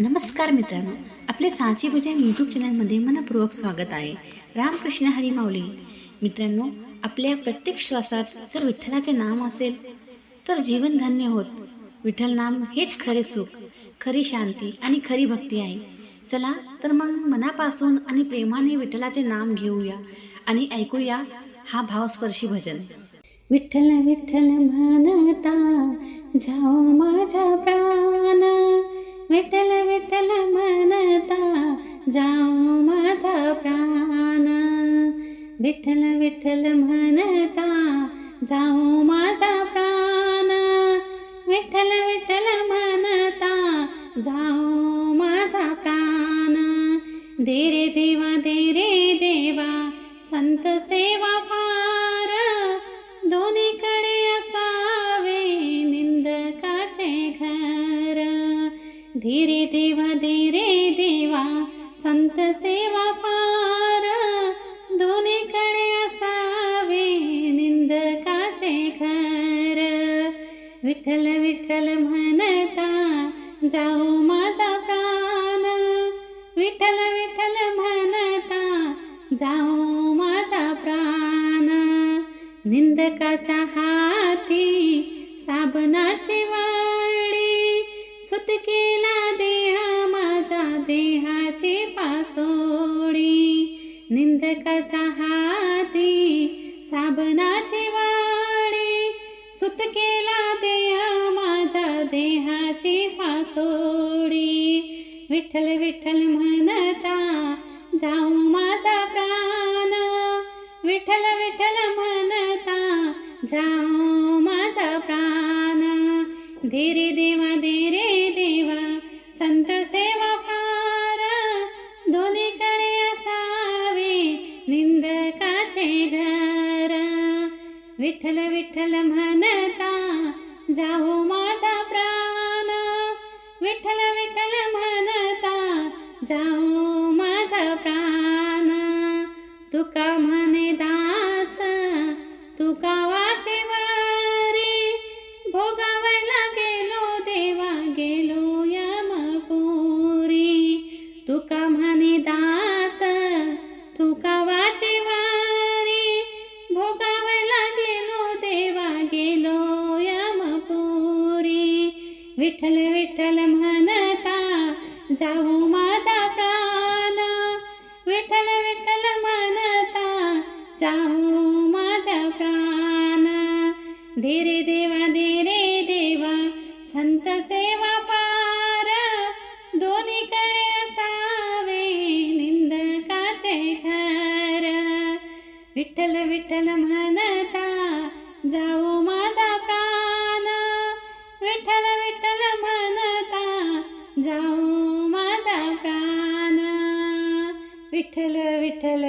नमस्कार मित्रांनो, आपले साची भजन यूट्यूब चॅनलमध्ये मनपूर्वक स्वागत आहे. रामकृष्ण हरी माऊली. मित्रांनो, आपल्या प्रत्येक श्वासात जर विठ्ठलाचे नाम असेल तर जीवन धन्य होत. विठ्ठल नाम हेच खरे सुख, खरी शांती आणि खरी भक्ती आहे. चला तर मग मनापासून आणि प्रेमाने विठ्ठलाचे नाम घेऊया आणि ऐकूया हा भावस्पर्शी भजन. विठ्ठल विठ्ठल म्हणता जाओ माझा प्राण, विठ्ठल विठ्ठल म्हणता जाओ माझा प्राण, विठ्ठल विठ्ठल म्हणता जाओ माझा प्राण, विठ्ठल विठ्ठल म्हणता जाओ माझा प्राण. दे रे देवा संत सेवा फार, दोन्हीकडे असावे निंदकाचे घर. धीरे देवा संत सेवा फार, दोन्हीकडे असावे निंदकाचे घर. विठ्ठल विठ्ठल म्हणता जाओ माझा प्राण, विठ्ठल विठ्ठल म्हणता जाओ माझा प्राण. निंदकाच्या हाती साबणाची वाडी, सुटकेला देह माझा देहाची पासोडी. निंदकाच्या हाती साबणाची वाडी, सुटकेला देह माझा देहाची पासोडी. विठ्ठल विठ्ठल म्हणता जाऊ माझा प्राण, विठ्ठल विठ्ठल म्हणता जाओ माझा प्राण. धीरे देवा संत सेवा फार, दोन्हीकडे असावे निंदकाचे घर. विठ्ठल विठ्ठल म्हणता जाओ माझा प्राण, विठ्ठल विठ्ठल म्हणता जाओ माझा प्राण. तुका म्हणे दास तुका वाचे वारी, भोगावला गेलो देवा गेलो यमपुरी. तुका म्हणे दास तुका वाचे वारी, भोगावला गेलो देवा गेलो यमपुरी. विठ्ठल विठ्ठल म्हणता जाओ माझा प्राण, विठ्ठल विठ्ठल म्हणता जाओ माझा प्राण. धीरे देवा संत सेवा फार, दोन्हीकडे असावे निंदकाचे घर. विठ्ठल विठ्ठल म्हणता जाओ माझा प्राण, विठ्ठल विठ्ठल म्हणता जाओ माझा प्राण. विठ्ठल विठ्ठल